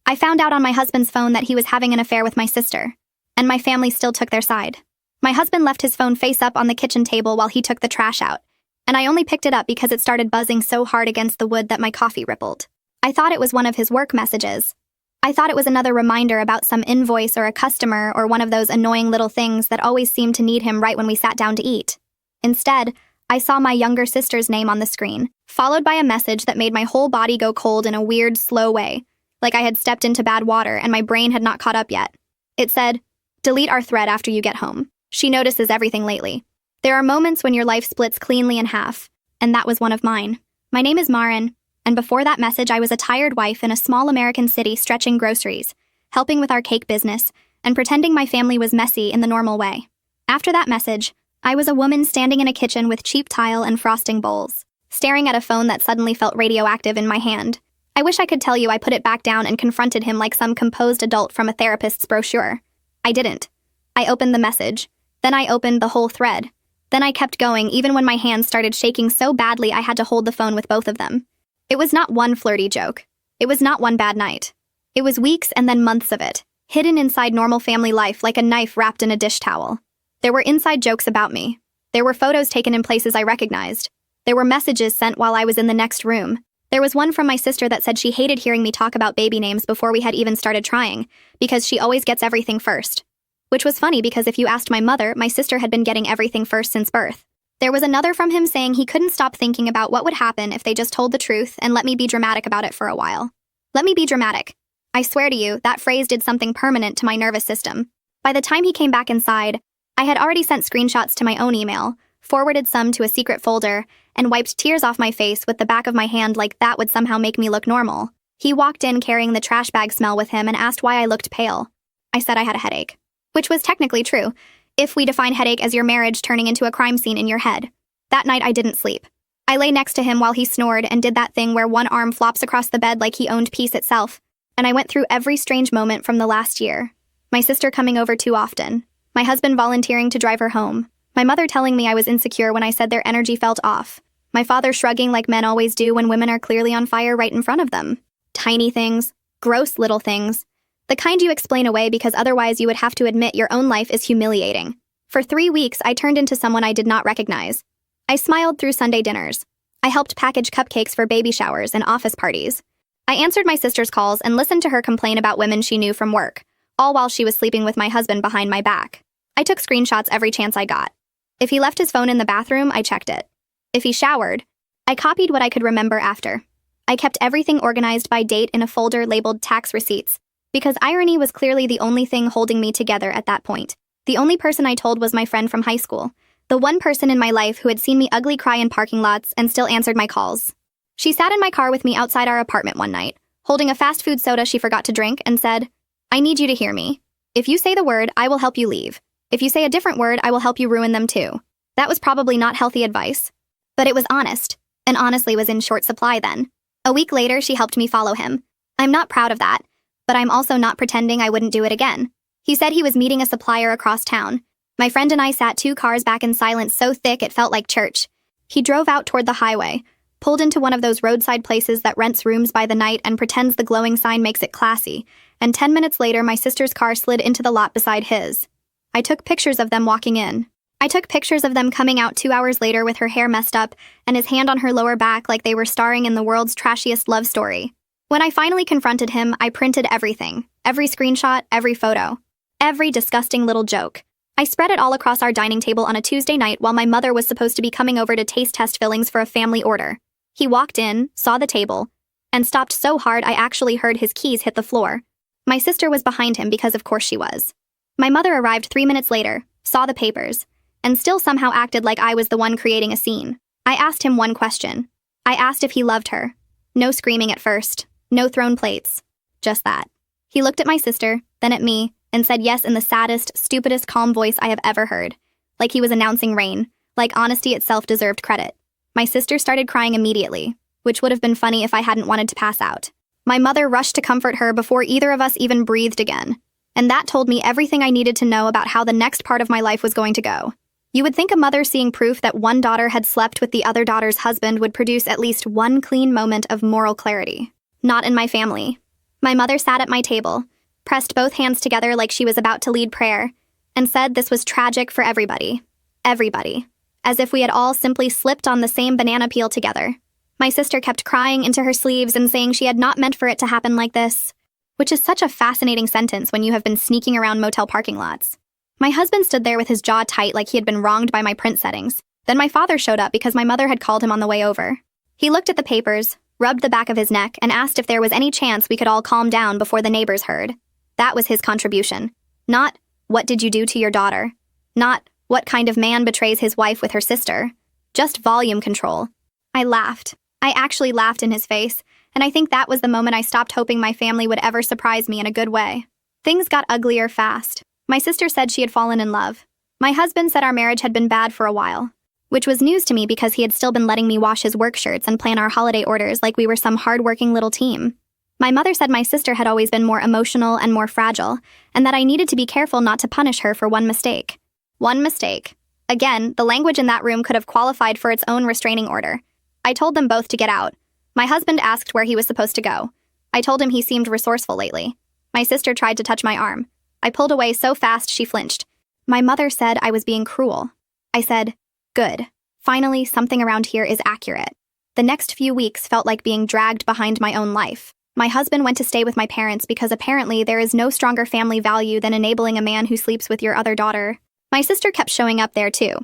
I found out on my husband's phone that he was having an affair with my sister, and my family still took their side. My husband left his phone face up on the kitchen table while he took the trash out, and I only picked it up because it started buzzing so hard against the wood that my coffee rippled. I thought it was one of his work messages. I thought it was another reminder about some invoice or a customer or one of those annoying little things that always seemed to need him right when we sat down to eat. Instead, I saw my younger sister's name on the screen, followed by a message that made my whole body go cold in a weird, slow way, like I had stepped into bad water and my brain had not caught up yet. It said, "Delete our thread after you get home. She notices everything lately." There are moments when your life splits cleanly in half, and that was one of mine. My name is Marin, and before that message I was a tired wife in a small American city stretching groceries, helping with our cake business, and pretending my family was messy in the normal way. After that message, I was a woman standing in a kitchen with cheap tile and frosting bowls, staring at a phone that suddenly felt radioactive in my hand. I wish I could tell you I put it back down and confronted him like some composed adult from a therapist's brochure. I didn't. I opened the message. Then I opened the whole thread. Then I kept going even when my hands started shaking so badly I had to hold the phone with both of them. It was not one flirty joke. It was not one bad night. It was weeks and then months of it, hidden inside normal family life like a knife wrapped in a dish towel. There were inside jokes about me. There were photos taken in places I recognized. There were messages sent while I was in the next room. There was one from my sister that said she hated hearing me talk about baby names before we had even started trying, because she always gets everything first. Which was funny because if you asked my mother, my sister had been getting everything first since birth. There was another from him saying he couldn't stop thinking about what would happen if they just told the truth and let me be dramatic about it for a while. Let me be dramatic. I swear to you, that phrase did something permanent to my nervous system. By the time he came back inside, I had already sent screenshots to my own email, forwarded some to a secret folder, and wiped tears off my face with the back of my hand like that would somehow make me look normal. He walked in carrying the trash bag smell with him and asked why I looked pale. I said I had a headache. Which was technically true, if we define headache as your marriage turning into a crime scene in your head. That night I didn't sleep. I lay next to him while he snored and did that thing where one arm flops across the bed like he owned peace itself, and I went through every strange moment from the last year. My sister coming over too often, my husband volunteering to drive her home, my mother telling me I was insecure when I said their energy felt off, my father shrugging like men always do when women are clearly on fire right in front of them. Tiny things, gross little things. The kind you explain away because otherwise you would have to admit your own life is humiliating. For 3 weeks, I turned into someone I did not recognize. I smiled through Sunday dinners. I helped package cupcakes for baby showers and office parties. I answered my sister's calls and listened to her complain about women she knew from work, all while she was sleeping with my husband behind my back. I took screenshots every chance I got. If he left his phone in the bathroom, I checked it. If he showered, I copied what I could remember after. I kept everything organized by date in a folder labeled tax receipts, because irony was clearly the only thing holding me together at that point. The only person I told was my friend from high school, the one person in my life who had seen me ugly cry in parking lots and still answered my calls. She sat in my car with me outside our apartment one night, holding a fast food soda she forgot to drink, and said, "I need you to hear me. If you say the word, I will help you leave. If you say a different word, I will help you ruin them too." That was probably not healthy advice, but it was honest, and honestly was in short supply then. A week later, she helped me follow him. I'm not proud of that, but I'm also not pretending I wouldn't do it again. He said he was meeting a supplier across town. My friend and I sat 2 cars back in silence so thick it felt like church. He drove out toward the highway, pulled into one of those roadside places that rents rooms by the night and pretends the glowing sign makes it classy, and 10 minutes later my sister's car slid into the lot beside his. I took pictures of them walking in. I took pictures of them coming out 2 hours later with her hair messed up and his hand on her lower back like they were starring in the world's trashiest love story. When I finally confronted him, I printed everything, every screenshot, every photo, every disgusting little joke. I spread it all across our dining table on a Tuesday night while my mother was supposed to be coming over to taste test fillings for a family order. He walked in, saw the table, and stopped so hard I actually heard his keys hit the floor. My sister was behind him because of course she was. My mother arrived 3 minutes later, saw the papers, and still somehow acted like I was the one creating a scene. I asked him one question. I asked if he loved her. No screaming at first. No thrown plates. Just that. He looked at my sister, then at me, and said yes in the saddest, stupidest, calm voice I have ever heard. Like he was announcing rain, like honesty itself deserved credit. My sister started crying immediately, which would have been funny if I hadn't wanted to pass out. My mother rushed to comfort her before either of us even breathed again, and that told me everything I needed to know about how the next part of my life was going to go. You would think a mother seeing proof that one daughter had slept with the other daughter's husband would produce at least one clean moment of moral clarity. Not in my family. My mother sat at my table, pressed both hands together like she was about to lead prayer, and said this was tragic for everybody. Everybody. As if we had all simply slipped on the same banana peel together. My sister kept crying into her sleeves and saying she had not meant for it to happen like this, which is such a fascinating sentence when you have been sneaking around motel parking lots. My husband stood there with his jaw tight like he had been wronged by my print settings. Then my father showed up because my mother had called him on the way over. He looked at the papers, rubbed the back of his neck, and asked if there was any chance we could all calm down before the neighbors heard. That was his contribution. Not, what did you do to your daughter? Not, what kind of man betrays his wife with her sister? Just volume control. I laughed. I actually laughed in his face, and I think that was the moment I stopped hoping my family would ever surprise me in a good way. Things got uglier fast. My sister said she had fallen in love. My husband said our marriage had been bad for a while, which was news to me because he had still been letting me wash his work shirts and plan our holiday orders like we were some hard-working little team. My mother said my sister had always been more emotional and more fragile, and that I needed to be careful not to punish her for one mistake. One mistake. Again, the language in that room could have qualified for its own restraining order. I told them both to get out. My husband asked where he was supposed to go. I told him he seemed resourceful lately. My sister tried to touch my arm. I pulled away so fast she flinched. My mother said I was being cruel. I said, good. Finally, something around here is accurate. The next few weeks felt like being dragged behind my own life. My husband went to stay with my parents because apparently there is no stronger family value than enabling a man who sleeps with your other daughter. My sister kept showing up there too.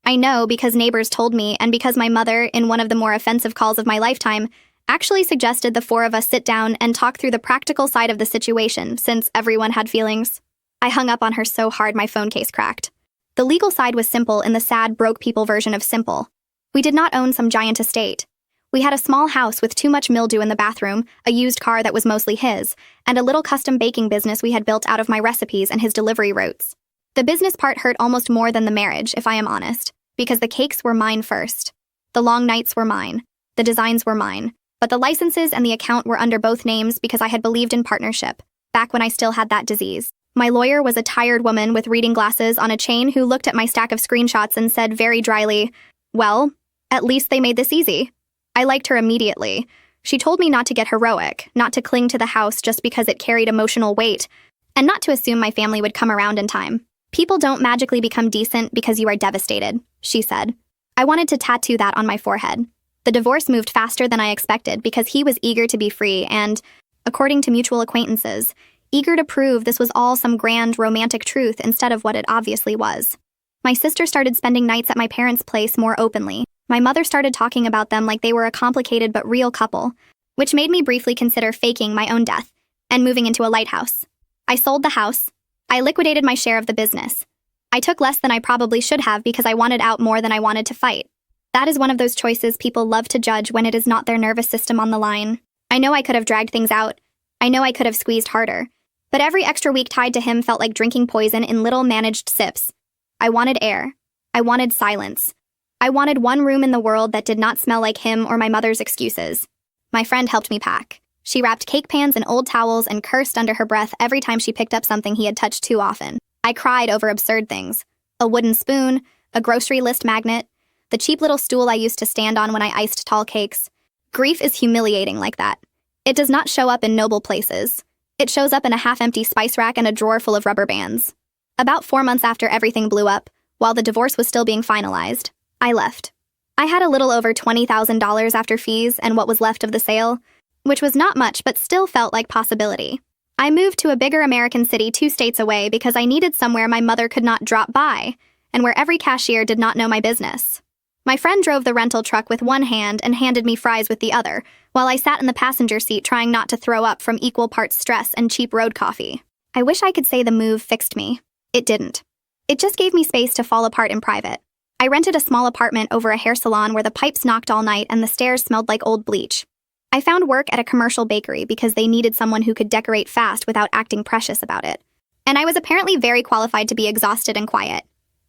I know because neighbors told me and because my mother, in one of the more offensive calls of my lifetime, actually suggested the four of us sit down and talk through the practical side of the situation since everyone had feelings. I hung up on her so hard my phone case cracked. The legal side was simple in the sad, broke people version of simple. We did not own some giant estate. We had a small house with too much mildew in the bathroom, a used car that was mostly his, and a little custom baking business we had built out of my recipes and his delivery routes. The business part hurt almost more than the marriage, if I am honest, because the cakes were mine first. The long nights were mine. The designs were mine. But the licenses and the account were under both names because I had believed in partnership, back when I still had that disease. My lawyer was a tired woman with reading glasses on a chain who looked at my stack of screenshots and said very dryly, well, at least they made this easy. I liked her immediately. She told me not to get heroic, not to cling to the house just because it carried emotional weight, and not to assume my family would come around in time. People don't magically become decent because you are devastated, she said. I wanted to tattoo that on my forehead. The divorce moved faster than I expected because he was eager to be free and, according to mutual acquaintances, eager to prove this was all some grand romantic truth instead of what it obviously was. My sister started spending nights at my parents' place more openly. My mother started talking about them like they were a complicated but real couple, which made me briefly consider faking my own death and moving into a lighthouse. I sold the house. I liquidated my share of the business. I took less than I probably should have because I wanted out more than I wanted to fight. That is one of those choices people love to judge when it is not their nervous system on the line. I know I could have dragged things out. I know I could have squeezed harder. But every extra week tied to him felt like drinking poison in little managed sips. I wanted air. I wanted silence. I wanted one room in the world that did not smell like him or my mother's excuses. My friend helped me pack. She wrapped cake pans in old towels and cursed under her breath every time she picked up something he had touched too often. I cried over absurd things. A wooden spoon, a grocery list magnet, the cheap little stool I used to stand on when I iced tall cakes. Grief is humiliating like that. It does not show up in noble places. It shows up in a half-empty spice rack and a drawer full of rubber bands. About 4 months after everything blew up, while the divorce was still being finalized, I left. I had a little over $20,000 after fees and what was left of the sale, which was not much but still felt like possibility. I moved to a bigger American city 2 states away because I needed somewhere my mother could not drop by, and where every cashier did not know my business. My friend drove the rental truck with one hand and handed me fries with the other, while I sat in the passenger seat trying not to throw up from equal parts stress and cheap road coffee. I wish I could say the move fixed me. It didn't. It just gave me space to fall apart in private. I rented a small apartment over a hair salon where the pipes knocked all night and the stairs smelled like old bleach. I found work at a commercial bakery because they needed someone who could decorate fast without acting precious about it. And I was apparently very qualified to be exhausted and quiet.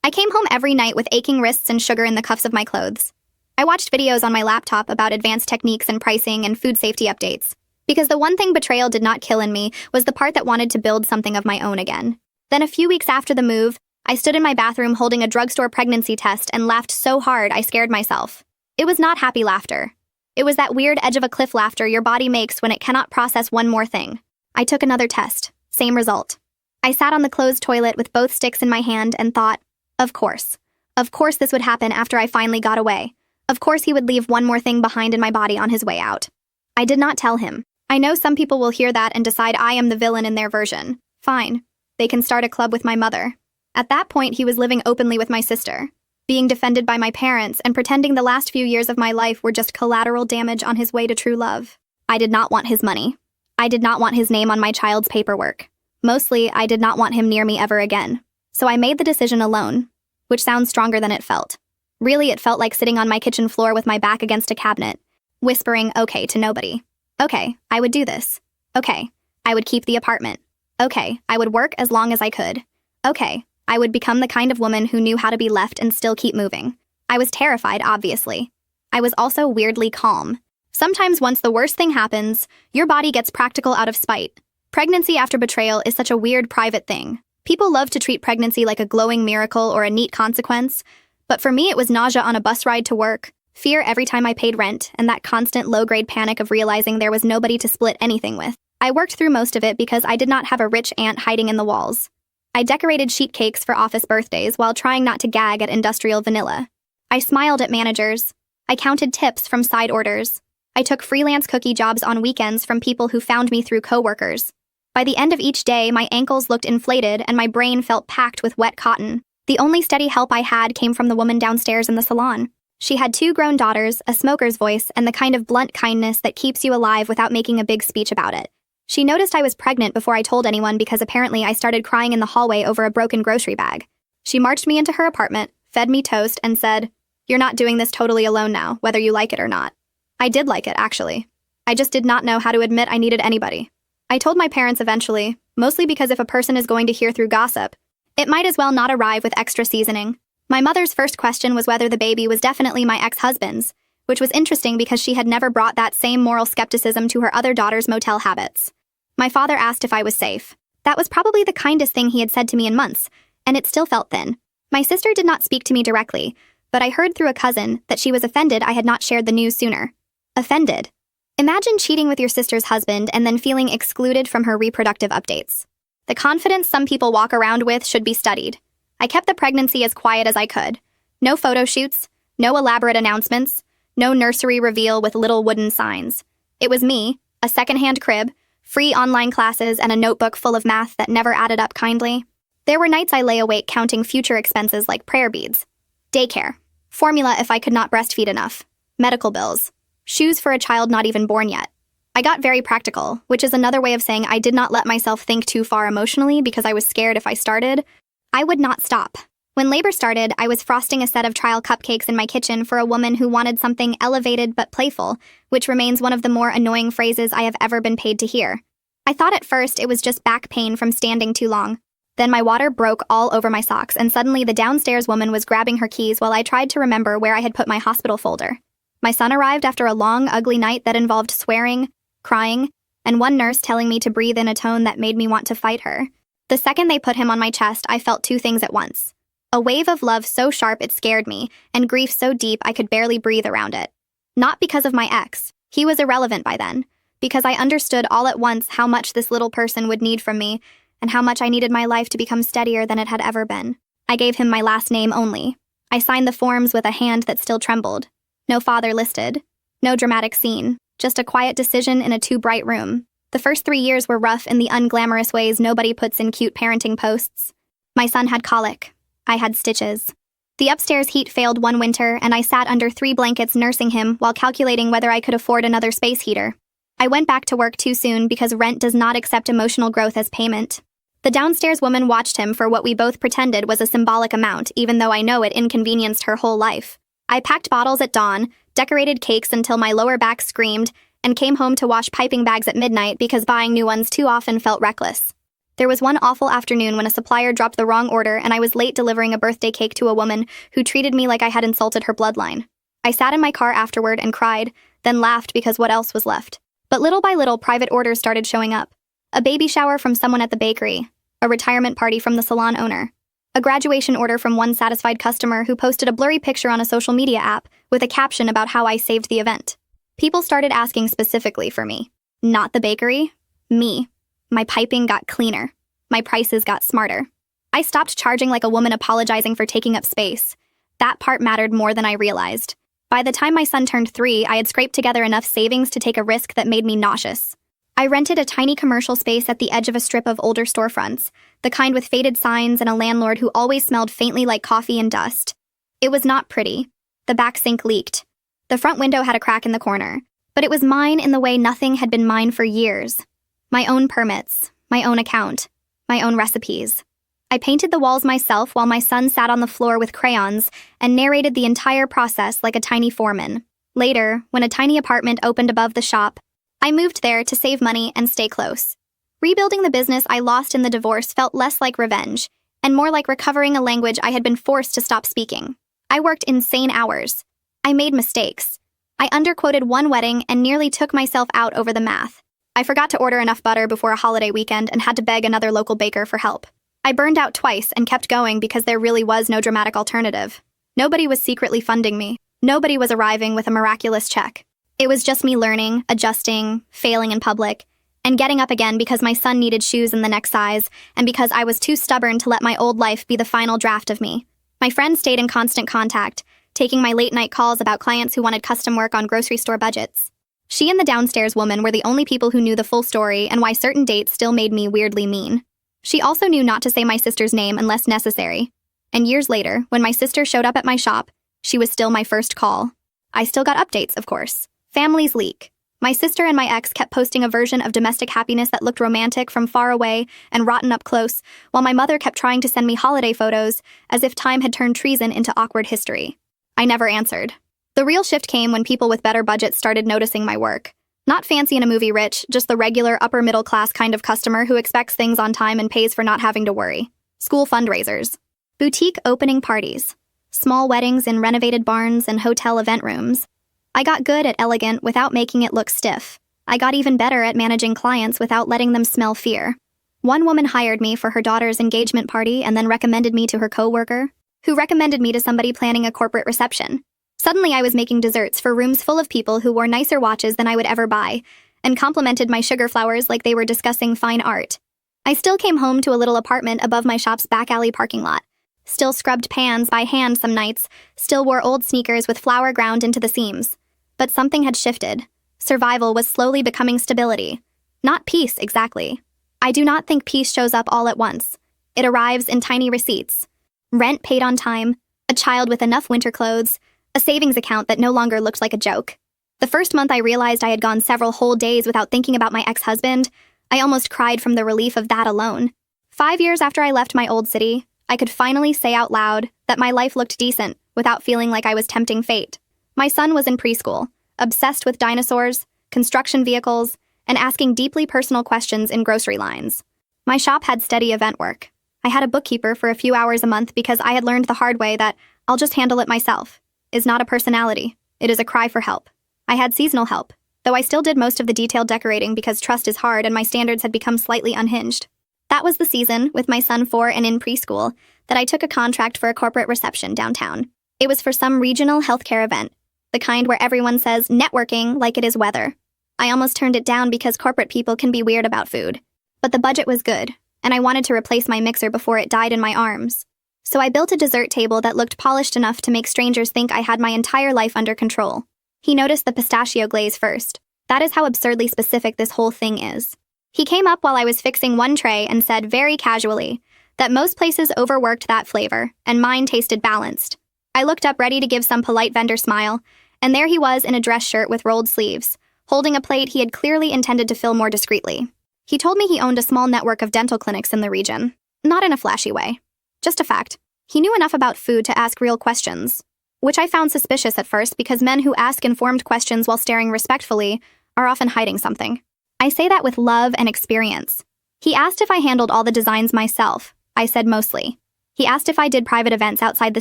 I came home every night with aching wrists and sugar in the cuffs of my clothes. I watched videos on my laptop about advanced techniques and pricing and food safety updates. Because the one thing betrayal did not kill in me was the part that wanted to build something of my own again. Then a few weeks after the move, I stood in my bathroom holding a drugstore pregnancy test and laughed so hard I scared myself. It was not happy laughter. It was that weird edge of a cliff laughter your body makes when it cannot process one more thing. I took another test. Same result. I sat on the closed toilet with both sticks in my hand and thought, of course. Of course this would happen after I finally got away. Of course he would leave one more thing behind in my body on his way out. I did not tell him. I know some people will hear that and decide I am the villain in their version. Fine. They can start a club with my mother. At that point, he was living openly with my sister, being defended by my parents and pretending the last few years of my life were just collateral damage on his way to true love. I did not want his money. I did not want his name on my child's paperwork. Mostly, I did not want him near me ever again. So I made the decision alone, which sounds stronger than it felt. Really, it felt like sitting on my kitchen floor with my back against a cabinet, whispering okay to nobody. Okay, I would do this. Okay, I would keep the apartment. Okay, I would work as long as I could. Okay, I would become the kind of woman who knew how to be left and still keep moving. I was terrified, obviously. I was also weirdly calm. Sometimes once the worst thing happens, your body gets practical out of spite. Pregnancy after betrayal is such a weird private thing. People love to treat pregnancy like a glowing miracle or a neat consequence, but for me it was nausea on a bus ride to work, fear every time I paid rent, and that constant low-grade panic of realizing there was nobody to split anything with. I worked through most of it because I did not have a rich aunt hiding in the walls. I decorated sheet cakes for office birthdays while trying not to gag at industrial vanilla. I smiled at managers. I counted tips from side orders. I took freelance cookie jobs on weekends from people who found me through coworkers. By the end of each day, my ankles looked inflated and my brain felt packed with wet cotton. The only steady help I had came from the woman downstairs in the salon. She had 2 grown daughters, a smoker's voice, and the kind of blunt kindness that keeps you alive without making a big speech about it. She noticed I was pregnant before I told anyone because apparently I started crying in the hallway over a broken grocery bag. She marched me into her apartment, fed me toast, and said, "You're not doing this totally alone now, whether you like it or not." I did like it, actually. I just did not know how to admit I needed anybody. I told my parents eventually, mostly because if a person is going to hear through gossip, it might as well not arrive with extra seasoning. My mother's first question was whether the baby was definitely my ex-husband's, which was interesting because she had never brought that same moral skepticism to her other daughter's motel habits. My father asked if I was safe. That was probably the kindest thing he had said to me in months, and it still felt thin. My sister did not speak to me directly, but I heard through a cousin that she was offended I had not shared the news sooner. Offended. Imagine cheating with your sister's husband and then feeling excluded from her reproductive updates. The confidence some people walk around with should be studied. I kept the pregnancy as quiet as I could. No photo shoots, no elaborate announcements, no nursery reveal with little wooden signs. It was me, a secondhand crib, free online classes, and a notebook full of math that never added up kindly. There were nights I lay awake counting future expenses like prayer beads, daycare, formula if I could not breastfeed enough, medical bills, shoes for a child not even born yet. I got very practical, which is another way of saying I did not let myself think too far emotionally because I was scared if I started, I would not stop. When labor started, I was frosting a set of trial cupcakes in my kitchen for a woman who wanted something elevated but playful, which remains one of the more annoying phrases I have ever been paid to hear. I thought at first it was just back pain from standing too long. Then my water broke all over my socks, and suddenly the downstairs woman was grabbing her keys while I tried to remember where I had put my hospital folder. My son arrived after a long, ugly night that involved swearing, crying, and one nurse telling me to breathe in a tone that made me want to fight her. The second they put him on my chest, I felt 2 things at once. A wave of love so sharp it scared me, and grief so deep I could barely breathe around it. Not because of my ex. He was irrelevant by then. Because I understood all at once how much this little person would need from me, and how much I needed my life to become steadier than it had ever been. I gave him my last name only. I signed the forms with a hand that still trembled. No father listed. No dramatic scene. Just a quiet decision in a too-bright room. The first 3 years were rough in the unglamorous ways nobody puts in cute parenting posts. My son had colic. I had stitches. The upstairs heat failed one winter, and I sat under 3 blankets nursing him while calculating whether I could afford another space heater. I went back to work too soon because rent does not accept emotional growth as payment. The downstairs woman watched him for what we both pretended was a symbolic amount, even though I know it inconvenienced her whole life. I packed bottles at dawn, decorated cakes until my lower back screamed, and came home to wash piping bags at midnight because buying new ones too often felt reckless. There was one awful afternoon when a supplier dropped the wrong order and I was late delivering a birthday cake to a woman who treated me like I had insulted her bloodline. I sat in my car afterward and cried, then laughed because what else was left? But little by little, private orders started showing up. A baby shower from someone at the bakery, a retirement party from the salon owner, a graduation order from one satisfied customer who posted a blurry picture on a social media app with a caption about how I saved the event. People started asking specifically for me. Not the bakery. Me. My piping got cleaner. My prices got smarter. I stopped charging like a woman apologizing for taking up space. That part mattered more than I realized. By the time my son turned 3, I had scraped together enough savings to take a risk that made me nauseous. I rented a tiny commercial space at the edge of a strip of older storefronts, the kind with faded signs and a landlord who always smelled faintly like coffee and dust. It was not pretty. The back sink leaked. The front window had a crack in the corner, but it was mine in the way nothing had been mine for years. My own permits, my own account, my own recipes. I painted the walls myself while my son sat on the floor with crayons and narrated the entire process like a tiny foreman. Later, when a tiny apartment opened above the shop, I moved there to save money and stay close. Rebuilding the business I lost in the divorce felt less like revenge and more like recovering a language I had been forced to stop speaking. I worked insane hours. I made mistakes. I underquoted one wedding and nearly took myself out over the math. I forgot to order enough butter before a holiday weekend and had to beg another local baker for help. I burned out twice and kept going because there really was no dramatic alternative. Nobody was secretly funding me. Nobody was arriving with a miraculous check. It was just me learning, adjusting, failing in public, and getting up again because my son needed shoes in the next size and because I was too stubborn to let my old life be the final draft of me. My friends stayed in constant contact, taking my late-night calls about clients who wanted custom work on grocery store budgets. She and the downstairs woman were the only people who knew the full story and why certain dates still made me weirdly mean. She also knew not to say my sister's name unless necessary. And years later, when my sister showed up at my shop, she was still my first call. I still got updates, of course. Families leak. My sister and my ex kept posting a version of domestic happiness that looked romantic from far away and rotten up close, while my mother kept trying to send me holiday photos as if time had turned treason into awkward history. I never answered. The real shift came when people with better budgets started noticing my work. Not fancy in a movie rich, just the regular upper-middle-class kind of customer who expects things on time and pays for not having to worry. School fundraisers. Boutique opening parties. Small weddings in renovated barns and hotel event rooms. I got good at elegant without making it look stiff. I got even better at managing clients without letting them smell fear. One woman hired me for her daughter's engagement party and then recommended me to her coworker, who recommended me to somebody planning a corporate reception. Suddenly I was making desserts for rooms full of people who wore nicer watches than I would ever buy, and complimented my sugar flowers like they were discussing fine art. I still came home to a little apartment above my shop's back alley parking lot, still scrubbed pans by hand some nights, still wore old sneakers with flour ground into the seams. But something had shifted. Survival was slowly becoming stability. Not peace, exactly. I do not think peace shows up all at once. It arrives in tiny receipts. Rent paid on time, a child with enough winter clothes, a savings account that no longer looked like a joke. The first month I realized I had gone several whole days without thinking about my ex-husband, I almost cried from the relief of that alone. 5 years after I left my old city, I could finally say out loud that my life looked decent without feeling like I was tempting fate. My son was in preschool, obsessed with dinosaurs, construction vehicles, and asking deeply personal questions in grocery lines. My shop had steady event work. I had a bookkeeper for a few hours a month because I had learned the hard way that "I'll just handle it myself" is not a personality. It is a cry for help. I had seasonal help, though I still did most of the detailed decorating because trust is hard and my standards had become slightly unhinged. That was the season, with my son 4 and in preschool, that I took a contract for a corporate reception downtown. It was for some regional healthcare event, the kind where everyone says networking like it is weather. I almost turned it down because corporate people can be weird about food. But the budget was good, and I wanted to replace my mixer before it died in my arms. So I built a dessert table that looked polished enough to make strangers think I had my entire life under control. He noticed the pistachio glaze first. That is how absurdly specific this whole thing is. He came up while I was fixing one tray and said very casually that most places overworked that flavor, and mine tasted balanced. I looked up ready to give some polite vendor smile, and there he was in a dress shirt with rolled sleeves, holding a plate he had clearly intended to fill more discreetly. He told me he owned a small network of dental clinics in the region. Not in a flashy way. Just a fact. He knew enough about food to ask real questions, which I found suspicious at first because men who ask informed questions while staring respectfully are often hiding something. I say that with love and experience. He asked if I handled all the designs myself. I said mostly. He asked if I did private events outside the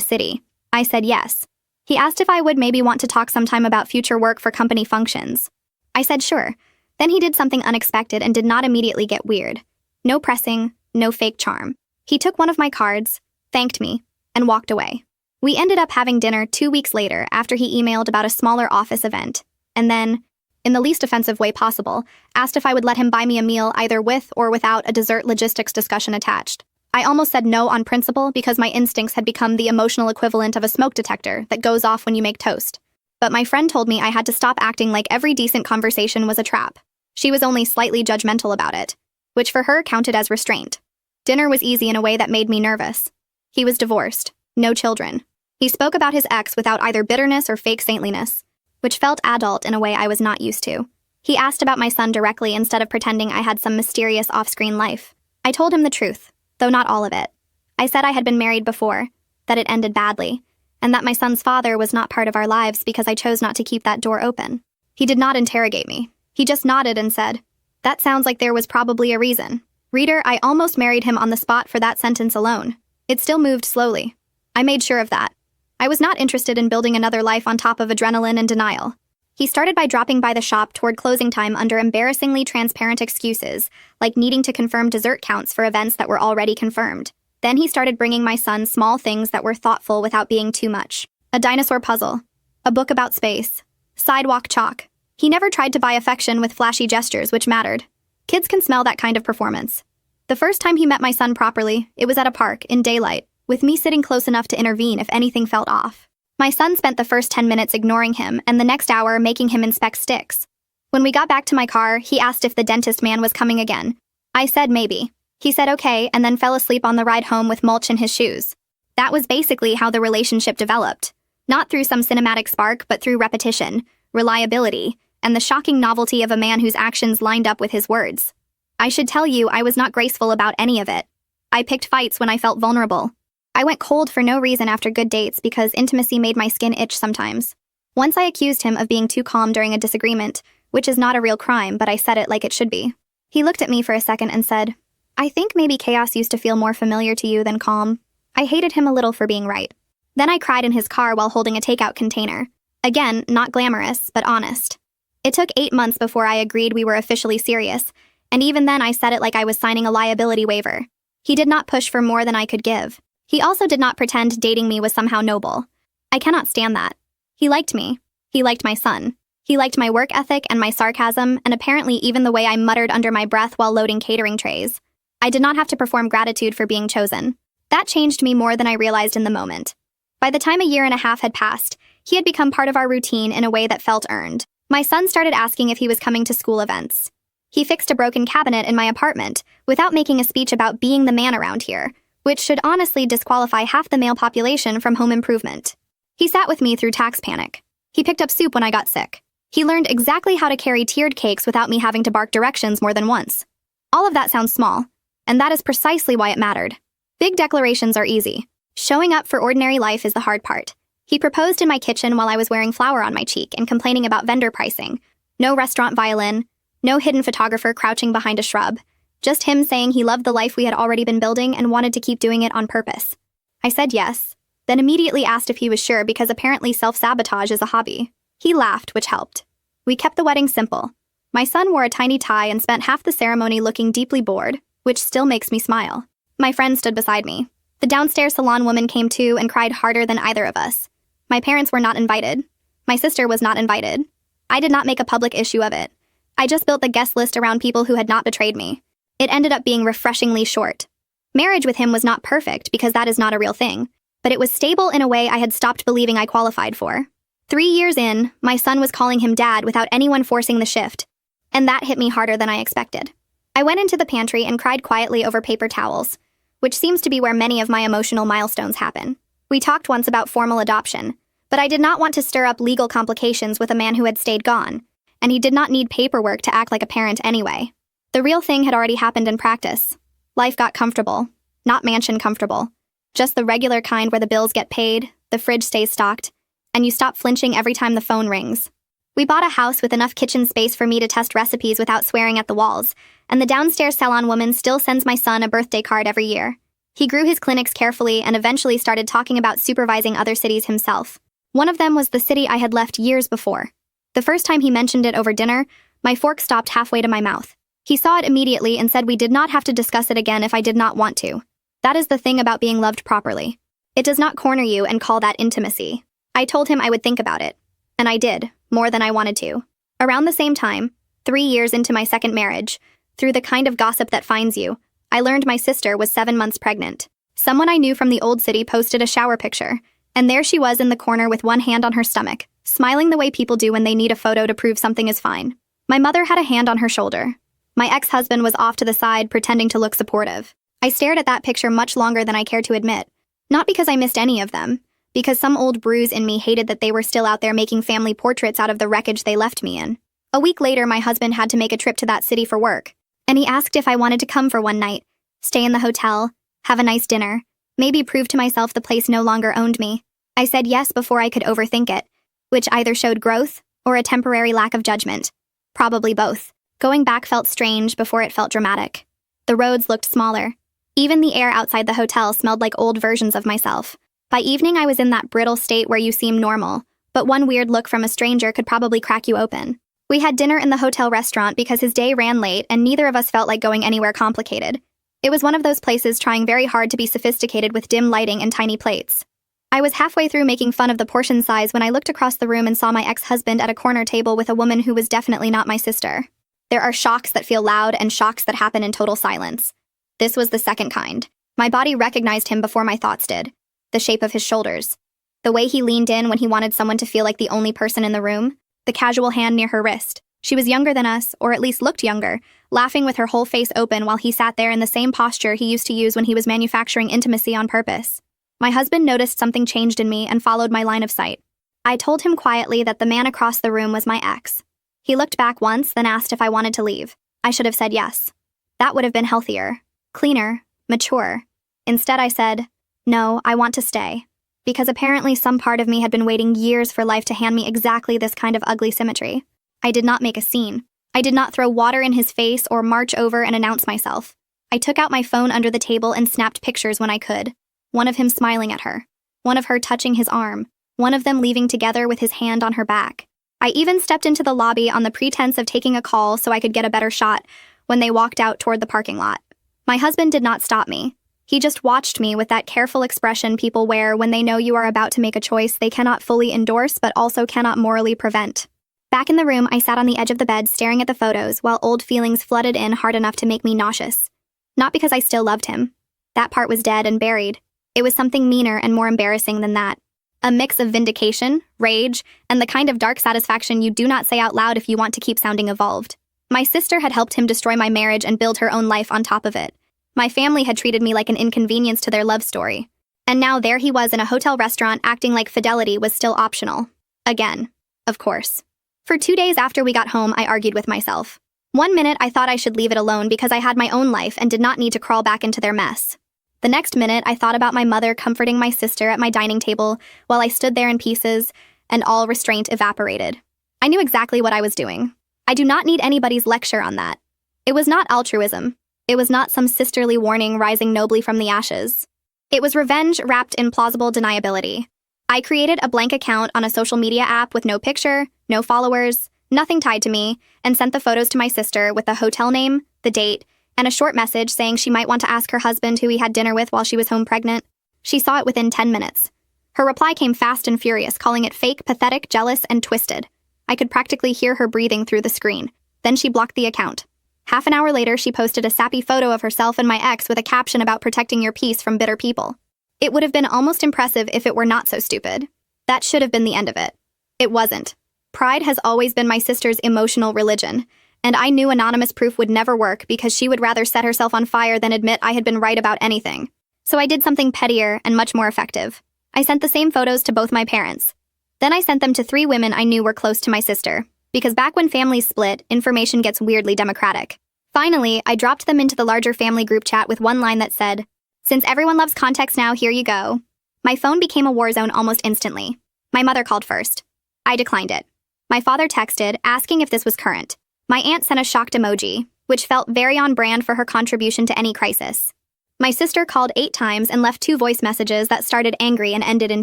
city. I said yes. He asked if I would maybe want to talk sometime about future work for company functions. I said sure. Then he did something unexpected and did not immediately get weird. No pressing, no fake charm. He took one of my cards, thanked me, and walked away. We ended up having dinner 2 weeks later after he emailed about a smaller office event. And then, in the least offensive way possible, asked if I would let him buy me a meal either with or without a dessert logistics discussion attached. I almost said no on principle because my instincts had become the emotional equivalent of a smoke detector that goes off when you make toast. But my friend told me I had to stop acting like every decent conversation was a trap. She was only slightly judgmental about it, which for her counted as restraint. Dinner was easy in a way that made me nervous. He was divorced, no children. He spoke about his ex without either bitterness or fake saintliness, which felt adult in a way I was not used to. He asked about my son directly instead of pretending I had some mysterious off-screen life. I told him the truth, though not all of it. I said I had been married before, that it ended badly, and that my son's father was not part of our lives because I chose not to keep that door open. He did not interrogate me. He just nodded and said, "That sounds like there was probably a reason." Reader, I almost married him on the spot for that sentence alone. It still moved slowly. I made sure of that. I was not interested in building another life on top of adrenaline and denial. He started by dropping by the shop toward closing time under embarrassingly transparent excuses, like needing to confirm dessert counts for events that were already confirmed. Then he started bringing my son small things that were thoughtful without being too much. A dinosaur puzzle. A book about space. Sidewalk chalk. He never tried to buy affection with flashy gestures, which mattered. Kids can smell that kind of performance. The first time he met my son properly, it was at a park, in daylight, with me sitting close enough to intervene if anything felt off. My son spent the first 10 minutes ignoring him and the next hour making him inspect sticks. When we got back to my car, he asked if the dentist man was coming again. I said maybe. He said okay and then fell asleep on the ride home with mulch in his shoes. That was basically how the relationship developed. Not through some cinematic spark, but through repetition, reliability, and the shocking novelty of a man whose actions lined up with his words. I should tell you I was not graceful about any of it. I picked fights when I felt vulnerable. I went cold for no reason after good dates because intimacy made my skin itch sometimes. Once I accused him of being too calm during a disagreement, which is not a real crime, but I said it like it should be. He looked at me for a second and said, "I think maybe chaos used to feel more familiar to you than calm." I hated him a little for being right. Then I cried in his car while holding a takeout container. Again, not glamorous, but honest. It took 8 months before I agreed we were officially serious, and even then I said it like I was signing a liability waiver. He did not push for more than I could give. He also did not pretend dating me was somehow noble. I cannot stand that. He liked me. He liked my son. He liked my work ethic and my sarcasm, and apparently even the way I muttered under my breath while loading catering trays. I did not have to perform gratitude for being chosen. That changed me more than I realized in the moment. By the time a year and a half had passed, he had become part of our routine in a way that felt earned. My son started asking if he was coming to school events. He fixed a broken cabinet in my apartment without making a speech about being the man around here, which should honestly disqualify half the male population from home improvement. He sat with me through tax panic. He picked up soup when I got sick. He learned exactly how to carry tiered cakes without me having to bark directions more than once. All of that sounds small, and that is precisely why it mattered. Big declarations are easy. Showing up for ordinary life is the hard part. He proposed in my kitchen while I was wearing flour on my cheek and complaining about vendor pricing. No restaurant violin, no hidden photographer crouching behind a shrub. Just him saying he loved the life we had already been building and wanted to keep doing it on purpose. I said yes, then immediately asked if he was sure because apparently self-sabotage is a hobby. He laughed, which helped. We kept the wedding simple. My son wore a tiny tie and spent half the ceremony looking deeply bored, which still makes me smile. My friend stood beside me. The downstairs salon woman came too and cried harder than either of us. My parents were not invited. My sister was not invited. I did not make a public issue of it. I just built the guest list around people who had not betrayed me. It ended up being refreshingly short. Marriage with him was not perfect because that is not a real thing, but it was stable in a way I had stopped believing I qualified for. 3 years in, my son was calling him dad without anyone forcing the shift, and that hit me harder than I expected. I went into the pantry and cried quietly over paper towels, which seems to be where many of my emotional milestones happen. We talked once about formal adoption, but I did not want to stir up legal complications with a man who had stayed gone, and he did not need paperwork to act like a parent anyway. The real thing had already happened in practice. Life got comfortable. Not mansion comfortable. Just the regular kind where the bills get paid, the fridge stays stocked, and you stop flinching every time the phone rings. We bought a house with enough kitchen space for me to test recipes without swearing at the walls, and the downstairs salon woman still sends my son a birthday card every year. He grew his clinics carefully and eventually started talking about supervising other cities himself. One of them was the city I had left years before. The first time he mentioned it over dinner, my fork stopped halfway to my mouth. He saw it immediately and said we did not have to discuss it again if I did not want to. That is the thing about being loved properly. It does not corner you and call that intimacy. I told him I would think about it. And I did, more than I wanted to. Around the same time, 3 years into my second marriage, through the kind of gossip that finds you, I learned my sister was 7 months pregnant. Someone I knew from the old city posted a shower picture, and there she was in the corner with one hand on her stomach, smiling the way people do when they need a photo to prove something is fine. My mother had a hand on her shoulder. My ex-husband was off to the side, pretending to look supportive. I stared at that picture much longer than I cared to admit. Not because I missed any of them, because some old bruise in me hated that they were still out there making family portraits out of the wreckage they left me in. A week later, my husband had to make a trip to that city for work, and he asked if I wanted to come for one night, stay in the hotel, have a nice dinner, maybe prove to myself the place no longer owned me. I said yes before I could overthink it, which either showed growth or a temporary lack of judgment. Probably both. Going back felt strange before it felt dramatic. The roads looked smaller. Even the air outside the hotel smelled like old versions of myself. By evening, I was in that brittle state where you seem normal, but one weird look from a stranger could probably crack you open. We had dinner in the hotel restaurant because his day ran late and neither of us felt like going anywhere complicated. It was one of those places trying very hard to be sophisticated with dim lighting and tiny plates. I was halfway through making fun of the portion size when I looked across the room and saw my ex-husband at a corner table with a woman who was definitely not my sister. There are shocks that feel loud and shocks that happen in total silence. This was the second kind. My body recognized him before my thoughts did. The shape of his shoulders. The way he leaned in when he wanted someone to feel like the only person in the room. The casual hand near her wrist. She was younger than us, or at least looked younger, laughing with her whole face open while he sat there in the same posture he used to use when he was manufacturing intimacy on purpose. My husband noticed something changed in me and followed my line of sight. I told him quietly that the man across the room was my ex. He looked back once, then asked if I wanted to leave. I should have said yes. That would have been healthier, cleaner, mature. Instead, I said, no, I want to stay. Because apparently some part of me had been waiting years for life to hand me exactly this kind of ugly symmetry. I did not make a scene. I did not throw water in his face or march over and announce myself. I took out my phone under the table and snapped pictures when I could. One of him smiling at her. One of her touching his arm. One of them leaving together with his hand on her back. I even stepped into the lobby on the pretense of taking a call so I could get a better shot when they walked out toward the parking lot. My husband did not stop me. He just watched me with that careful expression people wear when they know you are about to make a choice they cannot fully endorse but also cannot morally prevent. Back in the room, I sat on the edge of the bed staring at the photos while old feelings flooded in hard enough to make me nauseous. Not because I still loved him. That part was dead and buried. It was something meaner and more embarrassing than that. A mix of vindication, rage, and the kind of dark satisfaction you do not say out loud if you want to keep sounding evolved. My sister had helped him destroy my marriage and build her own life on top of it. My family had treated me like an inconvenience to their love story. And now there he was in a hotel restaurant acting like fidelity was still optional. Again. Of course. For 2 days after we got home, I argued with myself. 1 minute, I thought I should leave it alone because I had my own life and did not need to crawl back into their mess. The next minute, I thought about my mother comforting my sister at my dining table while I stood there in pieces, and all restraint evaporated. I knew exactly what I was doing. I do not need anybody's lecture on that. It was not altruism. It was not some sisterly warning rising nobly from the ashes. It was revenge wrapped in plausible deniability. I created a blank account on a social media app with no picture, no followers, nothing tied to me, and sent the photos to my sister with the hotel name, the date, and a short message saying she might want to ask her husband who he had dinner with while she was home pregnant. She saw it within 10 minutes. Her reply came fast and furious, calling it fake, pathetic, jealous, and twisted. I could practically hear her breathing through the screen. Then she blocked the account. Half an hour later, she posted a sappy photo of herself and my ex with a caption about protecting your peace from bitter people. It would have been almost impressive if it were not so stupid. That should have been the end of it. It wasn't. Pride has always been my sister's emotional religion, and I knew anonymous proof would never work because she would rather set herself on fire than admit I had been right about anything. So I did something pettier and much more effective. I sent the same photos to both my parents. Then I sent them to 3 women I knew were close to my sister, because back when families split, information gets weirdly democratic. Finally, I dropped them into the larger family group chat with one line that said, "Since everyone loves context now, here you go." My phone became a war zone almost instantly. My mother called first. I declined it. My father texted, asking if this was current. My aunt sent a shocked emoji, which felt very on brand for her contribution to any crisis. My sister called 8 times and left 2 voice messages that started angry and ended in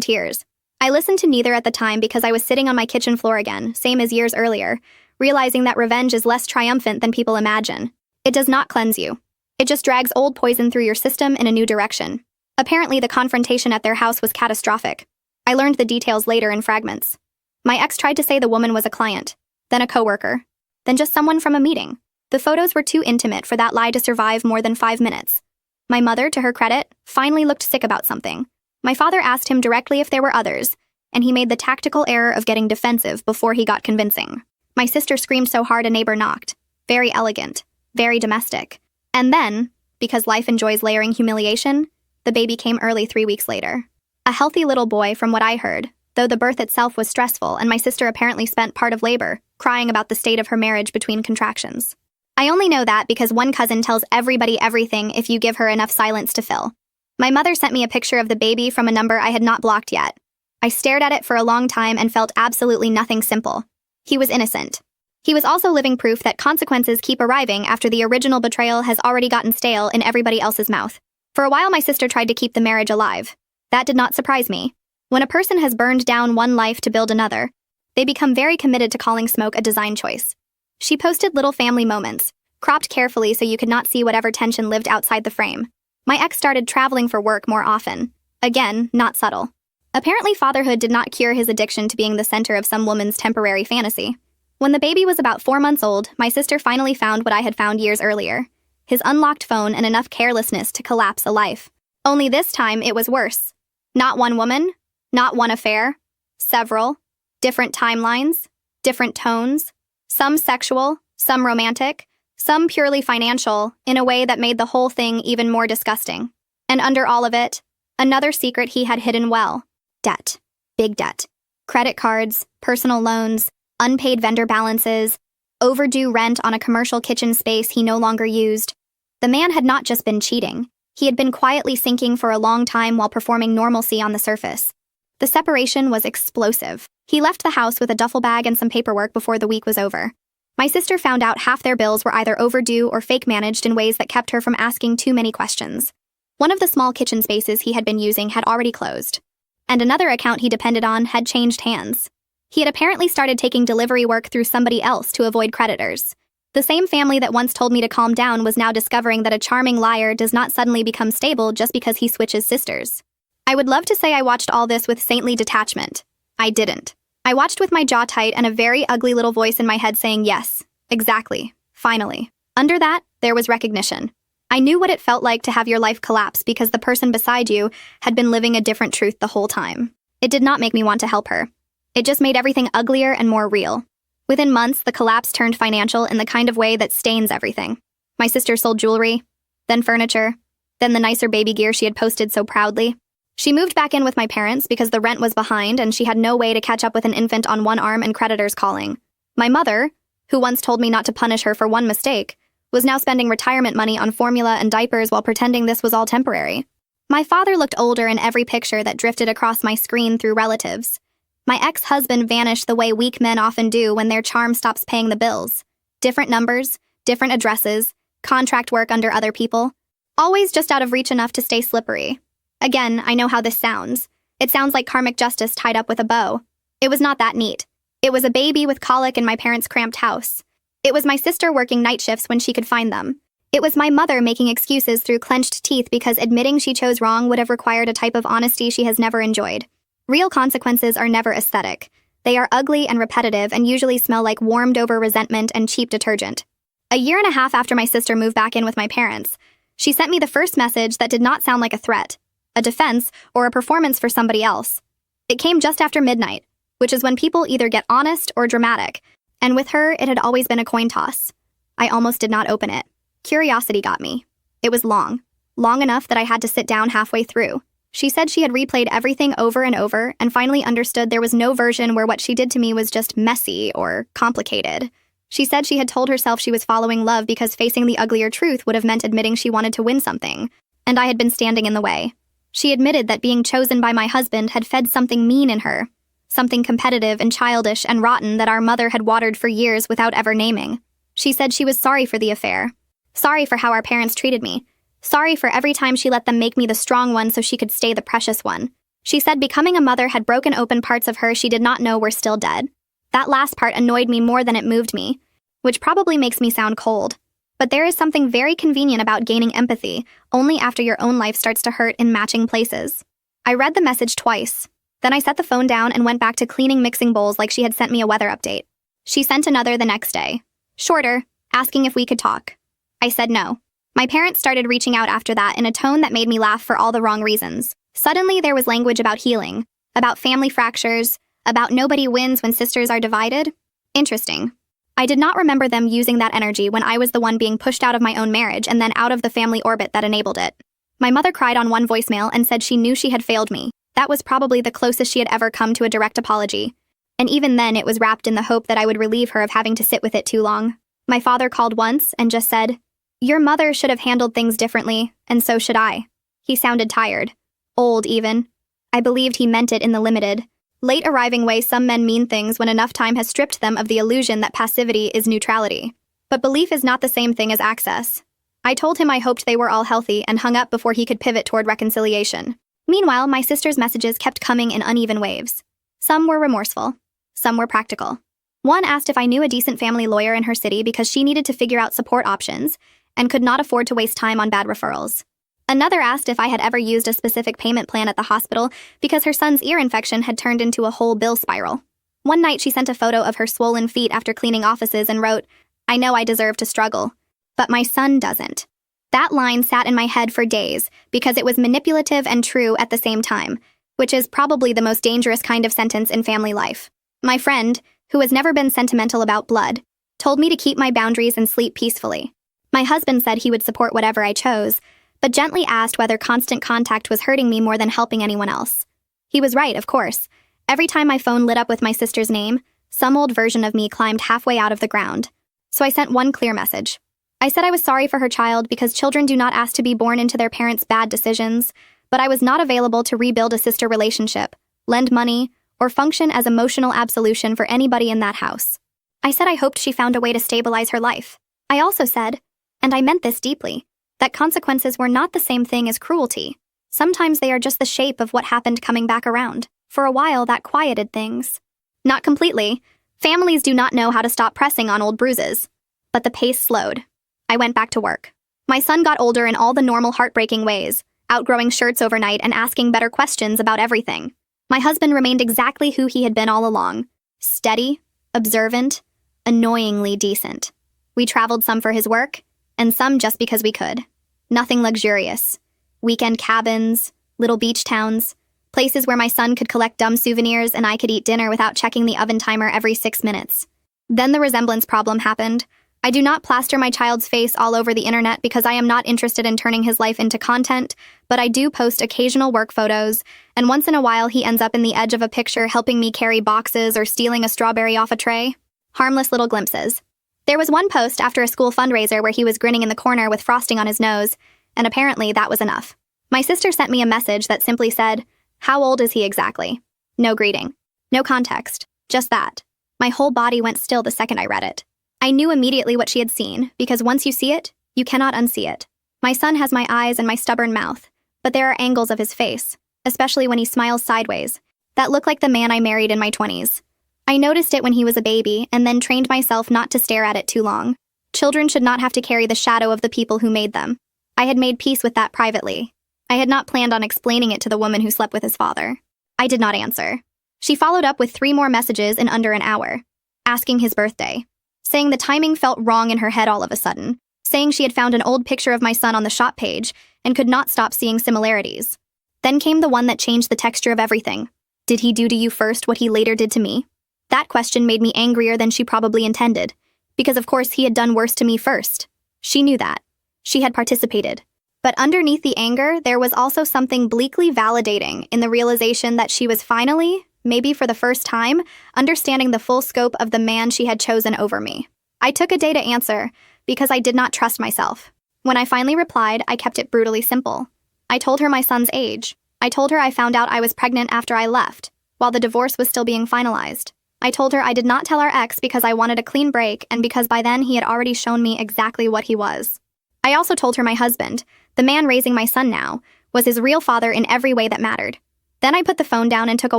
tears. I listened to neither at the time because I was sitting on my kitchen floor again, same as years earlier, realizing that revenge is less triumphant than people imagine. It does not cleanse you. It just drags old poison through your system in a new direction. Apparently, the confrontation at their house was catastrophic. I learned the details later in fragments. My ex tried to say the woman was a client. then a coworker, then just someone from a meeting. The photos were too intimate for that lie to survive more than 5 minutes. My mother, to her credit, finally looked sick about something. My father asked him directly if there were others, and he made the tactical error of getting defensive before he got convincing. My sister screamed so hard a neighbor knocked. Very elegant, very domestic. And then, because life enjoys layering humiliation, the baby came early 3 weeks later. A healthy little boy from what I heard, though the birth itself was stressful and my sister apparently spent part of labor crying about the state of her marriage between contractions. I only know that because one cousin tells everybody everything if you give her enough silence to fill. My mother sent me a picture of the baby from a number I had not blocked yet. I stared at it for a long time and felt absolutely nothing simple. He was innocent. He was also living proof that consequences keep arriving after the original betrayal has already gotten stale in everybody else's mouth. For a while my sister tried to keep the marriage alive. That did not surprise me. When a person has burned down one life to build another, they become very committed to calling smoke a design choice. She posted little family moments, cropped carefully so you could not see whatever tension lived outside the frame. My ex started traveling for work more often. Again, not subtle. Apparently fatherhood did not cure his addiction to being the center of some woman's temporary fantasy. When the baby was about 4 months old, my sister finally found what I had found years earlier: his unlocked phone and enough carelessness to collapse a life. Only this time it was worse. Not one woman, not one affair, several, different timelines, different tones, some sexual, some romantic, some purely financial, in a way that made the whole thing even more disgusting. And under all of it, another secret he had hidden well: debt. Big debt. Credit cards, personal loans, unpaid vendor balances, overdue rent on a commercial kitchen space he no longer used. The man had not just been cheating. He had been quietly sinking for a long time while performing normalcy on the surface. The separation was explosive. He left the house with a duffel bag and some paperwork before the week was over. My sister found out half their bills were either overdue or fake managed in ways that kept her from asking too many questions. One of the small kitchen spaces he had been using had already closed, and another account he depended on had changed hands. He had apparently started taking delivery work through somebody else to avoid creditors. The same family that once told me to calm down was now discovering that a charming liar does not suddenly become stable just because he switches sisters. I would love to say I watched all this with saintly detachment. I didn't. I watched with my jaw tight and a very ugly little voice in my head saying yes, exactly, finally. Under that, there was recognition. I knew what it felt like to have your life collapse because the person beside you had been living a different truth the whole time. It did not make me want to help her. It just made everything uglier and more real. Within months, the collapse turned financial in the kind of way that stains everything. My sister sold jewelry, then furniture, then the nicer baby gear she had posted so proudly. She moved back in with my parents because the rent was behind and she had no way to catch up with an infant on one arm and creditors calling. My mother, who once told me not to punish her for one mistake, was now spending retirement money on formula and diapers while pretending this was all temporary. My father looked older in every picture that drifted across my screen through relatives. My ex-husband vanished the way weak men often do when their charm stops paying the bills. Different numbers, different addresses, contract work under other people, always just out of reach enough to stay slippery. Again, I know how this sounds. It sounds like karmic justice tied up with a bow. It was not that neat. It was a baby with colic in my parents' cramped house. It was my sister working night shifts when she could find them. It was my mother making excuses through clenched teeth because admitting she chose wrong would have required a type of honesty she has never enjoyed. Real consequences are never aesthetic. They are ugly and repetitive and usually smell like warmed-over resentment and cheap detergent. A year and a half after my sister moved back in with my parents, she sent me the first message that did not sound like a threat, a defense, or a performance for somebody else. It came just after midnight, which is when people either get honest or dramatic, and with her, it had always been a coin toss. I almost did not open it. Curiosity got me. It was long enough that I had to sit down halfway through. She said she had replayed everything over and over and finally understood there was no version where what she did to me was just messy or complicated. She said she had told herself she was following love because facing the uglier truth would have meant admitting she wanted to win something, and I had been standing in the way. She admitted that being chosen by my husband had fed something mean in her, something competitive and childish and rotten that our mother had watered for years without ever naming. She said she was sorry for the affair, sorry for how our parents treated me, sorry for every time she let them make me the strong one so she could stay the precious one. She said becoming a mother had broken open parts of her she did not know were still dead. That last part annoyed me more than it moved me, which probably makes me sound cold. But there is something very convenient about gaining empathy only after your own life starts to hurt in matching places. I read the message twice. Then I set the phone down and went back to cleaning mixing bowls like she had sent me a weather update. She sent another the next day, shorter, asking if we could talk. I said no. My parents started reaching out after that in a tone that made me laugh for all the wrong reasons. Suddenly, there was language about healing, about family fractures, about nobody wins when sisters are divided. Interesting. I did not remember them using that energy when I was the one being pushed out of my own marriage and then out of the family orbit that enabled it. My mother cried on one voicemail and said she knew she had failed me. That was probably the closest she had ever come to a direct apology. And even then, it was wrapped in the hope that I would relieve her of having to sit with it too long. My father called once and just said, "Your mother should have handled things differently, and so should I." He sounded tired. Old, even. I believed he meant it in the limited, late-arriving way some men mean things when enough time has stripped them of the illusion that passivity is neutrality. But belief is not the same thing as access. I told him I hoped they were all healthy and hung up before he could pivot toward reconciliation. Meanwhile, my sister's messages kept coming in uneven waves. Some were remorseful. Some were practical. One asked if I knew a decent family lawyer in her city because she needed to figure out support options and could not afford to waste time on bad referrals. Another asked if I had ever used a specific payment plan at the hospital because her son's ear infection had turned into a whole bill spiral. One night she sent a photo of her swollen feet after cleaning offices and wrote, "I know I deserve to struggle, but my son doesn't." That line sat in my head for days because it was manipulative and true at the same time, which is probably the most dangerous kind of sentence in family life. My friend, who has never been sentimental about blood, told me to keep my boundaries and sleep peacefully. My husband said he would support whatever I chose, but gently asked whether constant contact was hurting me more than helping anyone else. He was right, of course. Every time my phone lit up with my sister's name, some old version of me climbed halfway out of the ground. So I sent one clear message. I said I was sorry for her child because children do not ask to be born into their parents' bad decisions, but I was not available to rebuild a sister relationship, lend money, or function as emotional absolution for anybody in that house. I said I hoped she found a way to stabilize her life. I also said, and I meant this deeply, that consequences were not the same thing as cruelty. Sometimes they are just the shape of what happened coming back around. For a while, that quieted things. Not completely. Families do not know how to stop pressing on old bruises. But the pace slowed. I went back to work. My son got older in all the normal heartbreaking ways, outgrowing shirts overnight and asking better questions about everything. My husband remained exactly who he had been all along. Steady, observant, annoyingly decent. We traveled some for his work, and some just because we could. Nothing luxurious. Weekend cabins, little beach towns, places where my son could collect dumb souvenirs and I could eat dinner without checking the oven timer every 6 minutes. Then the resemblance problem happened. I do not plaster my child's face all over the internet because I am not interested in turning his life into content, but I do post occasional work photos, and once in a while he ends up in the edge of a picture helping me carry boxes or stealing a strawberry off a tray. Harmless little glimpses. There was one post after a school fundraiser where he was grinning in the corner with frosting on his nose, and apparently that was enough. My sister sent me a message that simply said, "How old is he exactly?" No greeting. No context. Just that. My whole body went still the second I read it. I knew immediately what she had seen, because once you see it, you cannot unsee it. My son has my eyes and my stubborn mouth, but there are angles of his face, especially when he smiles sideways, that look like the man I married in my 20s. I noticed it when he was a baby, and then trained myself not to stare at it too long. Children should not have to carry the shadow of the people who made them. I had made peace with that privately. I had not planned on explaining it to the woman who slept with his father. I did not answer. She followed up with 3 more messages in under an hour, asking his birthday, saying the timing felt wrong in her head all of a sudden, saying she had found an old picture of my son on the shop page and could not stop seeing similarities. Then came the one that changed the texture of everything. Did he do to you first what he later did to me? That question made me angrier than she probably intended, because of course he had done worse to me first. She knew that. She had participated. But underneath the anger, there was also something bleakly validating in the realization that she was finally, maybe for the first time, understanding the full scope of the man she had chosen over me. I took a day to answer, because I did not trust myself. When I finally replied, I kept it brutally simple. I told her my son's age. I told her I found out I was pregnant after I left, while the divorce was still being finalized. I told her I did not tell our ex because I wanted a clean break and because by then he had already shown me exactly what he was. I also told her my husband, the man raising my son now, was his real father in every way that mattered. Then I put the phone down and took a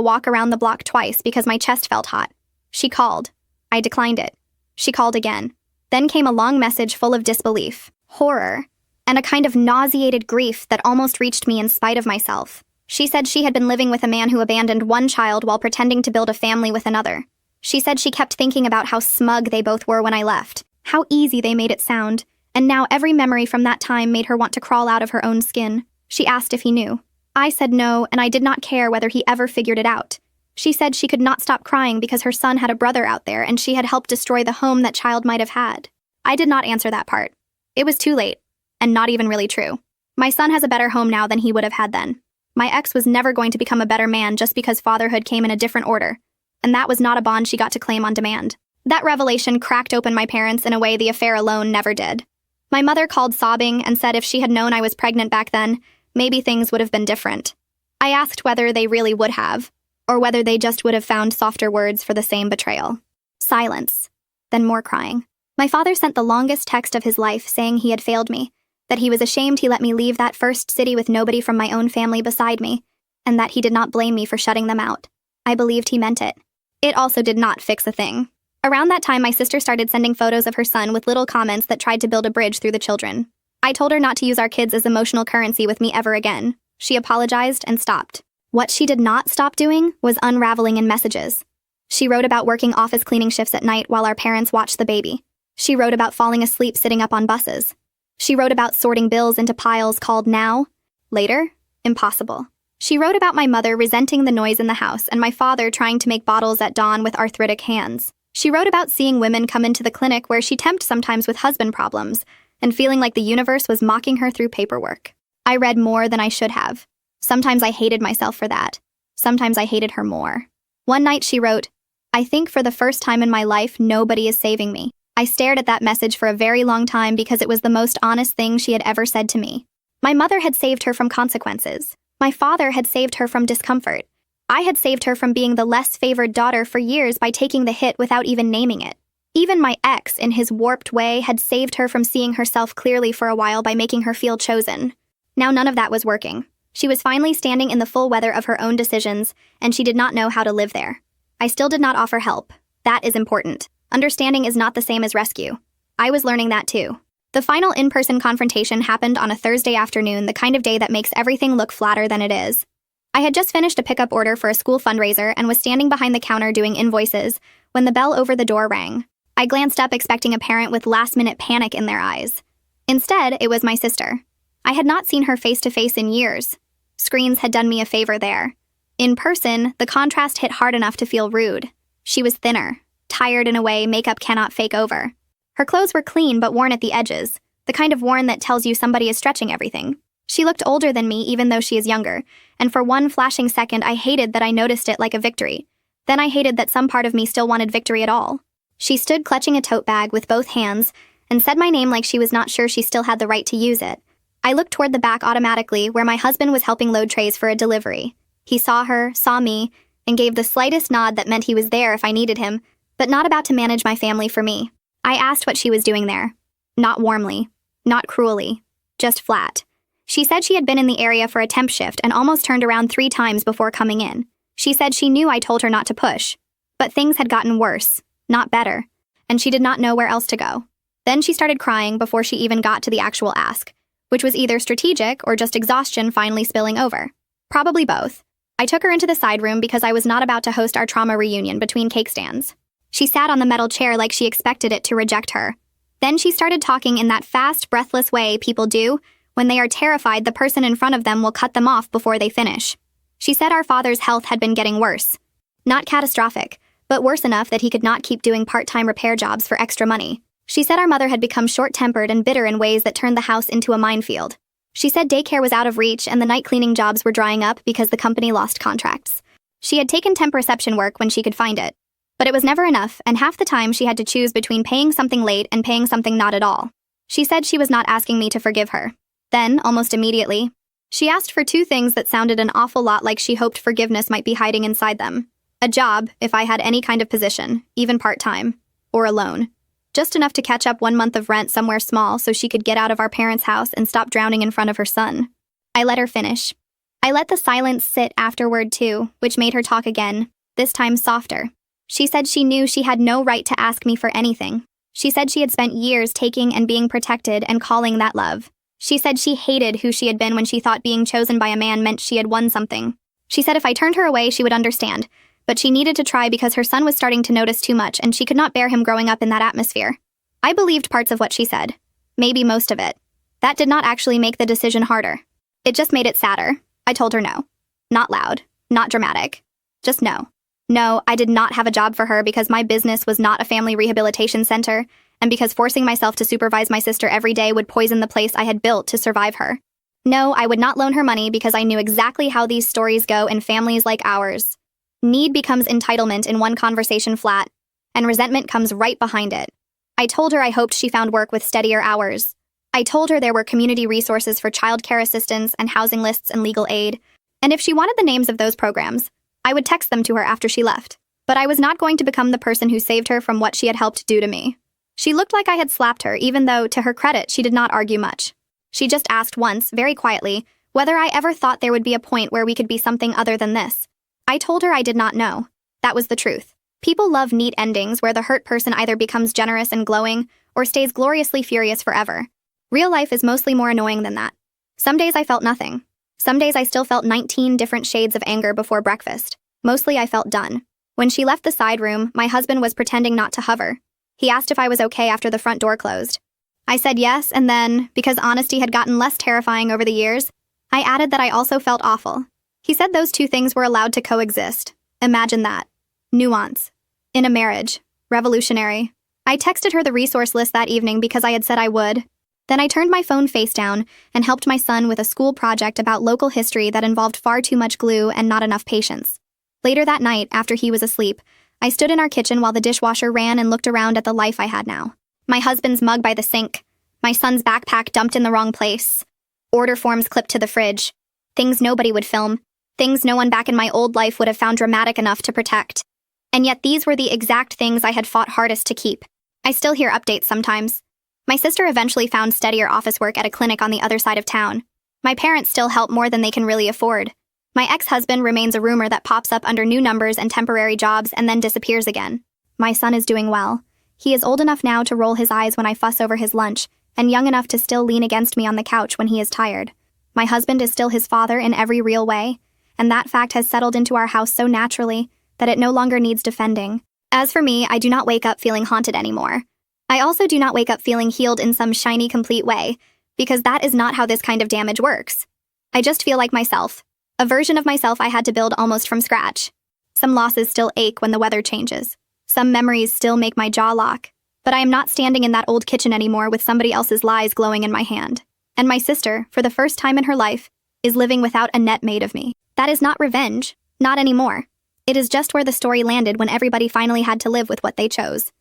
walk around the block twice because my chest felt hot. She called. I declined it. She called again. Then came a long message full of disbelief, horror, and a kind of nauseated grief that almost reached me in spite of myself. She said she had been living with a man who abandoned one child while pretending to build a family with another. She said she kept thinking about how smug they both were when I left, how easy they made it sound, and now every memory from that time made her want to crawl out of her own skin. She asked if he knew. I said no, and I did not care whether he ever figured it out. She said she could not stop crying because her son had a brother out there and she had helped destroy the home that child might have had. I did not answer that part. It was too late, and not even really true. My son has a better home now than he would have had then. My ex was never going to become a better man just because fatherhood came in a different order, and that was not a bond she got to claim on demand. That revelation cracked open my parents in a way the affair alone never did. My mother called sobbing and said if she had known I was pregnant back then, maybe things would have been different. I asked whether they really would have, or whether they just would have found softer words for the same betrayal. Silence. Then more crying. My father sent the longest text of his life saying he had failed me, that he was ashamed he let me leave that first city with nobody from my own family beside me, and that he did not blame me for shutting them out. I believed he meant it. It also did not fix a thing. Around that time, my sister started sending photos of her son with little comments that tried to build a bridge through the children. I told her not to use our kids as emotional currency with me ever again. She apologized and stopped. What she did not stop doing was unraveling in messages. She wrote about working office cleaning shifts at night while our parents watched the baby. She wrote about falling asleep sitting up on buses. She wrote about sorting bills into piles called now, later, impossible. She wrote about my mother resenting the noise in the house and my father trying to make bottles at dawn with arthritic hands. She wrote about seeing women come into the clinic where she temped sometimes with husband problems and feeling like the universe was mocking her through paperwork. I read more than I should have. Sometimes I hated myself for that. Sometimes I hated her more. One night she wrote, "I think for the first time in my life, nobody is saving me." I stared at that message for a very long time because it was the most honest thing she had ever said to me. My mother had saved her from consequences. My father had saved her from discomfort. I had saved her from being the less favored daughter for years by taking the hit without even naming it. Even my ex, in his warped way, had saved her from seeing herself clearly for a while by making her feel chosen. Now none of that was working. She was finally standing in the full weather of her own decisions, and she did not know how to live there. I still did not offer help. That is important. Understanding is not the same as rescue. I was learning that too. The final in-person confrontation happened on a Thursday afternoon, the kind of day that makes everything look flatter than it is. I had just finished a pickup order for a school fundraiser and was standing behind the counter doing invoices when the bell over the door rang. I glanced up expecting a parent with last-minute panic in their eyes. Instead, it was my sister. I had not seen her face-to-face in years. Screens had done me a favor there. In person, the contrast hit hard enough to feel rude. She was thinner, tired in a way makeup cannot fake over. Her clothes were clean but worn at the edges, the kind of worn that tells you somebody is stretching everything. She looked older than me even though she is younger, and for one flashing second I hated that I noticed it like a victory. Then I hated that some part of me still wanted victory at all. She stood clutching a tote bag with both hands and said my name like she was not sure she still had the right to use it. I looked toward the back automatically where my husband was helping load trays for a delivery. He saw her, saw me, and gave the slightest nod that meant he was there if I needed him, but not about to manage my family for me. I asked what she was doing there. Not warmly, not cruelly, just flat. She said she had been in the area for a temp shift and almost turned around 3 times before coming in. She said she knew I told her not to push, but things had gotten worse, not better, and she did not know where else to go. Then she started crying before she even got to the actual ask, which was either strategic or just exhaustion finally spilling over. Probably both. I took her into the side room because I was not about to host our trauma reunion between cake stands. She sat on the metal chair like she expected it to reject her. Then she started talking in that fast, breathless way people do when they are terrified the person in front of them will cut them off before they finish. She said our father's health had been getting worse. Not catastrophic, but worse enough that he could not keep doing part-time repair jobs for extra money. She said our mother had become short-tempered and bitter in ways that turned the house into a minefield. She said daycare was out of reach and the night cleaning jobs were drying up because the company lost contracts. She had taken temp reception work when she could find it. But it was never enough, and half the time she had to choose between paying something late and paying something not at all. She said she was not asking me to forgive her. Then, almost immediately, she asked for 2 things that sounded an awful lot like she hoped forgiveness might be hiding inside them. A job, if I had any kind of position, even part-time, or a loan. Just enough to catch up 1 month of rent somewhere small so she could get out of our parents' house and stop drowning in front of her son. I let her finish. I let the silence sit afterward too, which made her talk again, this time softer. She said she knew she had no right to ask me for anything. She said she had spent years taking and being protected and calling that love. She said she hated who she had been when she thought being chosen by a man meant she had won something. She said if I turned her away, she would understand, but she needed to try because her son was starting to notice too much and she could not bear him growing up in that atmosphere. I believed parts of what she said. Maybe most of it. That did not actually make the decision harder. It just made it sadder. I told her no. Not loud. Not dramatic. Just no. No, I did not have a job for her because my business was not a family rehabilitation center, and because forcing myself to supervise my sister every day would poison the place I had built to survive her. No, I would not loan her money because I knew exactly how these stories go in families like ours. Need becomes entitlement in one conversation flat, and resentment comes right behind it. I told her I hoped she found work with steadier hours. I told her there were community resources for childcare assistance and housing lists and legal aid, and if she wanted the names of those programs, I would text them to her after she left. But I was not going to become the person who saved her from what she had helped do to me. She looked like I had slapped her, even though, to her credit, she did not argue much. She just asked once, very quietly, whether I ever thought there would be a point where we could be something other than this. I told her I did not know. That was the truth. People love neat endings where the hurt person either becomes generous and glowing or stays gloriously furious forever. Real life is mostly more annoying than that. Some days I felt nothing. Some days I still felt 19 different shades of anger before breakfast. Mostly I felt done. When she left the side room, my husband was pretending not to hover. He asked if I was okay after the front door closed. I said yes, and then, because honesty had gotten less terrifying over the years, I added that I also felt awful. He said those two things were allowed to coexist. Imagine that. Nuance. In a marriage. Revolutionary. I texted her the resource list that evening because I had said I would. Then I turned my phone face down and helped my son with a school project about local history that involved far too much glue and not enough patience. Later that night, after he was asleep, I stood in our kitchen while the dishwasher ran and looked around at the life I had now. My husband's mug by the sink, my son's backpack dumped in the wrong place, order forms clipped to the fridge, things nobody would film, things no one back in my old life would have found dramatic enough to protect. And yet these were the exact things I had fought hardest to keep. I still hear updates sometimes. My sister eventually found steadier office work at a clinic on the other side of town. My parents still help more than they can really afford. My ex-husband remains a rumor that pops up under new numbers and temporary jobs and then disappears again. My son is doing well. He is old enough now to roll his eyes when I fuss over his lunch, and young enough to still lean against me on the couch when he is tired. My husband is still his father in every real way, and that fact has settled into our house so naturally that it no longer needs defending. As for me, I do not wake up feeling haunted anymore. I also do not wake up feeling healed in some shiny, complete way, because that is not how this kind of damage works. I just feel like myself. A version of myself I had to build almost from scratch. Some losses still ache when the weather changes. Some memories still make my jaw lock. But I am not standing in that old kitchen anymore with somebody else's lies glowing in my hand. And my sister, for the first time in her life, is living without a net made of me. That is not revenge. Not anymore. It is just where the story landed when everybody finally had to live with what they chose.